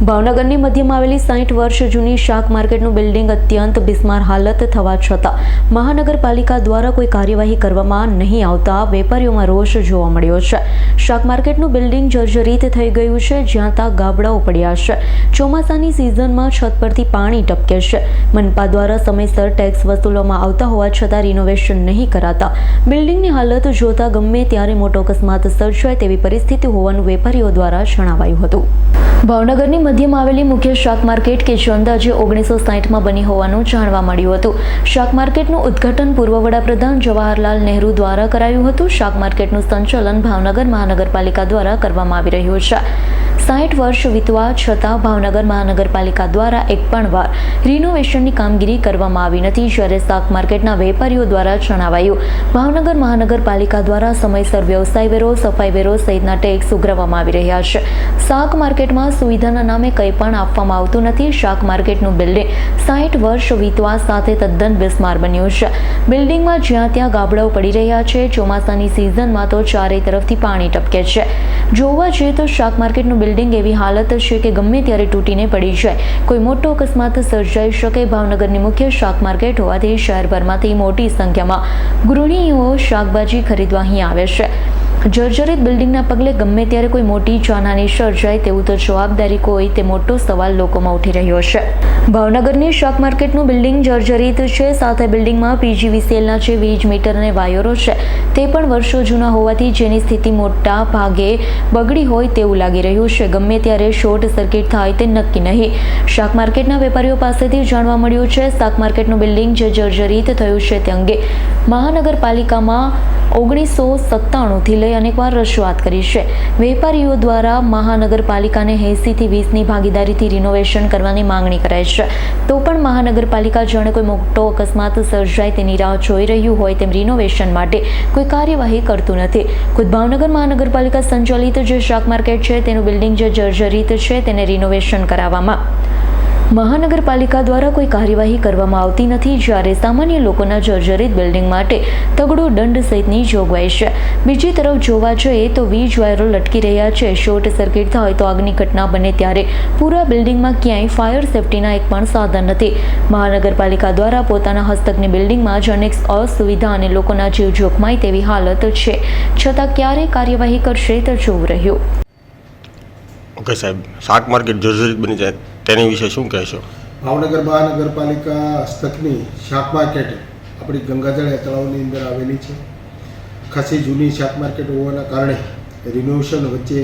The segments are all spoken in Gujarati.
ભાવનગરની મધ્યમાં આવેલી 60 વર્ષ જૂની શાક માર્કેટનું બિલ્ડિંગ અત્યંત બિસ્માર હાલત થવા છતાં મહાનગરપાલિકા દ્વારા કોઈ કાર્યવાહી કરવામાં નહીં આવતા વેપારીઓમાં રોષ જોવા મળ્યો છે। શાક માર્કેટનું બિલ્ડિંગ જર્જરિત થઈ ગયું છે, જ્યાં ત્યાં ગાબડાઓ પડ્યા છે। ચોમાસાની સિઝનમાં છત પરથી પાણી ટપકે છે। મનપા દ્વારા સમયસર ટેક્સ વસૂલવામાં આવતા હોવા છતાં રિનોવેશન નહીં કરાતા બિલ્ડિંગની હાલત જોતા ગમે ત્યારે મોટો અકસ્માત સર્જાય તેવી પરિસ્થિતિ હોવાનું વેપારીઓ દ્વારા જણાવાયું હતું। ભાવનગરની મધ્યમાં આવેલી મુખ્ય શાક માર્કેટ કે જે અંદાજે 1960માં બની હોવાનું જાણવા મળ્યું હતું। શાક માર્કેટનું ઉદ્ઘાટન પૂર્વ વડાપ્રધાન જવાહરલાલ નહેરુ દ્વારા કરાયું હતું। શાક માર્કેટનું સંચાલન ભાવનગર મહાનગરપાલિકા દ્વારા કરવામાં આવી રહ્યું છે। 60 વર્ષ વીતવા છતાં ભાવનગર મહાનગરપાલિકા દ્વારા એક પણ વાર રિનોવેશનની કામગીરી કરવામાં આવી નથી। જ્યારે શાક માર્કેટના વેપારીઓ દ્વારા જણાવાયું ભાવનગર મહાનગરપાલિકા દ્વારા સમયસર વ્યવસાય વેરો, સફાઈ વેરો સહિતના ટેક્સ ઉઘરાવવામાં આવી રહ્યા છે। શાક માર્કેટમાં સુવિધાના નામે કંઈ પણ આપવામાં આવતું નથી। શાક માર્કેટનું બિલ્ડિંગ 60 વર્ષ વીતવા સાથે તદ્દન બિસ્માર બન્યું છે। બિલ્ડિંગમાં જ્યાં ત્યાં ગાબડાઓ પડી રહ્યા છે। ચોમાસાની સિઝનમાં તો ચારે તરફથી પાણી ટપકે છે। જોવા જઈએ તો શાક માર્કેટનું બિલ્ડિંગ એવી હાલત છે કે ગમે ત્યારે તૂટીને પડી જાય, કોઈ મોટો અકસ્માત સર્જાઈ શકે। ભાવનગરની મુખ્ય શાક માર્કેટ હોવાથી શહેરભરમાંથી મોટી સંખ્યામાં ગૃહિણીઓ શાકભાજી ખરીદવા અહીં આવે છે। જર્જરિત બિલ્ડિંગના પગલે ગમે ત્યારે કોઈ મોટી જાનહાનિ સર્જાય તેવું તો જવાબદારી કોઈ તે મોટો સવાલ લોકોમાં ઉઠી રહ્યો છે। ભાવનગરની શાક માર્કેટનું બિલ્ડિંગ જર્જરિત છે, સાથે બિલ્ડિંગમાં પીજીવીસીએલના જે વીજ મીટર અને વાયરો છે તે પણ વર્ષો જૂના હોવાથી જેની સ્થિતિ મોટા ભાગે બગડી હોય તેવું લાગી રહ્યું છે। ગમે ત્યારે શોર્ટ સર્કિટ થાય તે નક્કી નહીં। શાક માર્કેટના વેપારીઓ પાસેથી જાણવા મળ્યું છે શાક માર્કેટનું બિલ્ડિંગ જે જર્જરિત થયું છે તે અંગે મહાનગરપાલિકામાં 1997થી લઈ અનેકવાર રજૂઆત કરી છે। વેપારીઓ દ્વારા મહાનગરપાલિકાને 80થી 20ની ભાગીદારીથી રિનોવેશન કરવાની માંગણી કરાઈ છે, તો પણ મહાનગરપાલિકા જાણે કોઈ મોટો અકસ્માત સર્જાય તેની રાહ જોઈ રહ્યું હોય તેમ રિનોવેશન માટે કોઈ કાર્યવાહી કરતું નથી। ખુદ ભાવનગર મહાનગરપાલિકા સંચાલિત જે શાક માર્કેટ છે તેનું બિલ્ડિંગ જે જર્જરિત છે તેને રિનોવેશન કરાવવામાં મહાનગરપાલિકા દ્વારા કોઈ કાર્યવાહી કરવામાં આવતી નથી। જ્યારે સામાન્ય લોકોના જર્જરિત બિલ્ડિંગ માટે તગડો દંડ સહિતની જોગવાઈ છે। બીજી તરફ જોવા જઈએ તો વીજ વાયરો લટકી રહ્યા છે। શોર્ટ સર્કિટ થાય તો આગની ઘટના બને ત્યારે પૂરા બિલ્ડિંગમાં ક્યાંય ફાયર સેફટીના એક પણ સાધન નથી। મહાનગરપાલિકા દ્વારા પોતાના હસ્તકની બિલ્ડિંગમાં જ અનેક અસુવિધા અને લોકોના જીવ જોખમાય તેવી હાલત છે, છતાં ક્યારે કાર્યવાહી કરશે તે જોવું રહ્યું। ઓકે સાહેબ, શાક માર્કેટ જર્જરિત બની જાય તેની વિશે શું કહેશો? ભાવનગર મહાનગરપાલિકા હસ્તકની શાક માર્કેટ આપણી ગંગાજળ તળાવની અંદર આવેલી છે। ખાસી જૂની શાક માર્કેટ હોવાના કારણે રિનોવેશન વચ્ચે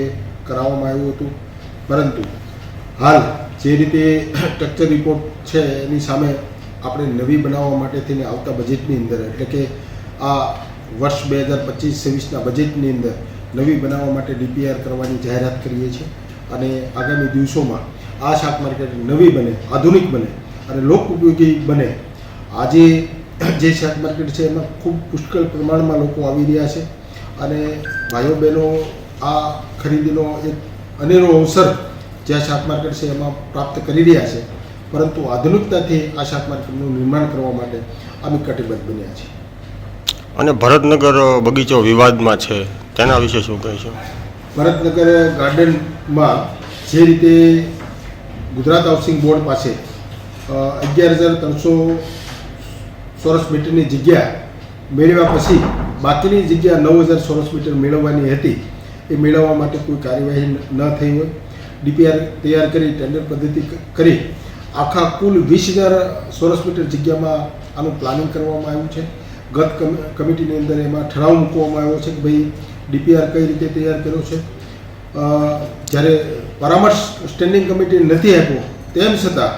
કરાવવામાં આવ્યું હતું, પરંતુ હાલ જે રીતે સ્ટ્રક્ચર રિપોર્ટ છે એની સામે આપણે નવી બનાવવા માટે થઈને આવતા બજેટની અંદર, એટલે કે આ વર્ષ 2025-26ના બજેટની અંદર નવી બનાવવા માટે ડીપીઆર કરવાની જાહેરાત કરીએ છીએ અને આગામી દિવસોમાં આ શાક માર્કેટ નવી બને, આધુનિક બને અને લોક ઉપયોગી બને। આજે જે શાક માર્કેટ છે એમાં ખૂબ પુષ્કળ પ્રમાણમાં લોકો આવી રહ્યા છે અને ભાઈઓ બહેનો આ ખરીદીનો એક અનેરો અવસર જે શાક માર્કેટ છે એમાં પ્રાપ્ત કરી રહ્યા છે, પરંતુ આધુનિકતાથી આ શાક માર્કેટનું નિર્માણ કરવા માટે અમે કટિબદ્ધ બન્યા છીએ। અને ભરતનગર બગીચો વિવાદમાં છે, તેના વિશે શું કહેશો? ભરતનગર ગાર્ડનમાં જે રીતે ગુજરાત હાઉસિંગ બોર્ડ પાસે 11,300 ચોરસ મીટરની જગ્યા મેળવ્યા પછી બાકીની જગ્યા 9,000 ચોરસ મીટર મેળવવાની હતી, એ મેળવવા માટે કોઈ કાર્યવાહી ન થઈ હોય। ડીપીઆર તૈયાર કરી ટેન્ડર પદ્ધતિ કરી આખા કુલ 20,000 ચોરસ મીટર જગ્યામાં આનું પ્લાનિંગ કરવામાં આવ્યું છે। ગત કમિટીની અંદર એમાં ઠરાવ મૂકવામાં આવ્યો છે કે ભાઈ ડીપીઆર કઈ રીતે તૈયાર કર્યો છે। જ્યારે પરામર્શ સ્ટેન્ડિંગ કમિટી નથી આપ્યો તેમ છતાં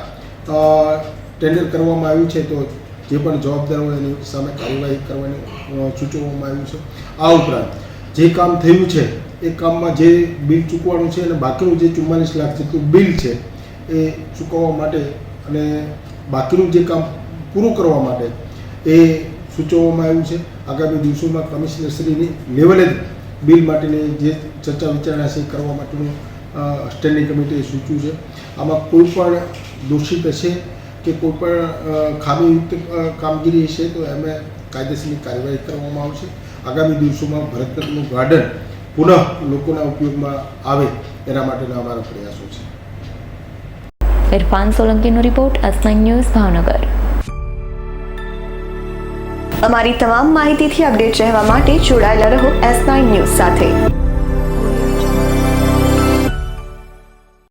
ટેન્ડર કરવામાં આવ્યું છે, તો જે પણ જવાબદાર હોય એની સામે કાર્યવાહી કરવાની સૂચવવામાં આવ્યું છે। આ ઉપરાંત જે કામ થયું છે એ કામમાં જે બિલ ચૂકવાનું છે અને બાકીનું જે 44 લાખ જેટલું બિલ છે એ ચૂકવવા માટે અને બાકીનું જે કામ પૂરું કરવા માટે એ સૂચવવામાં આવ્યું છે। આગામી દિવસોમાં કમિશનરશ્રીની લેવલે જ બિલ માટેની જે ચર્ચા વિચારણા છે કરવા માટેનું સ્ટેન્ડિંગ કમિટીએ સૂચ્યું છે। આમાં કોઈ પણ દોષિત હશે કે કોઈ પણ ખામીયુક્ત કામગીરી હશે તો એમાં કાયદેસરની કાર્યવાહી કરવામાં આવશે। આગામી દિવસોમાં ભરતનગરનું ગાર્ડન પુનઃ લોકોના ઉપયોગમાં આવે એના માટેના અમારા પ્રયાસો છે। ઇરફાન સોલંકીનો રિપોર્ટ, S9 ન્યૂઝ, ભાવનગર. અમારી તમામ માહિતીથી અપડેટ રહેવા માટે જોડાયેલા રહો S9 ન્યૂઝ સાથે.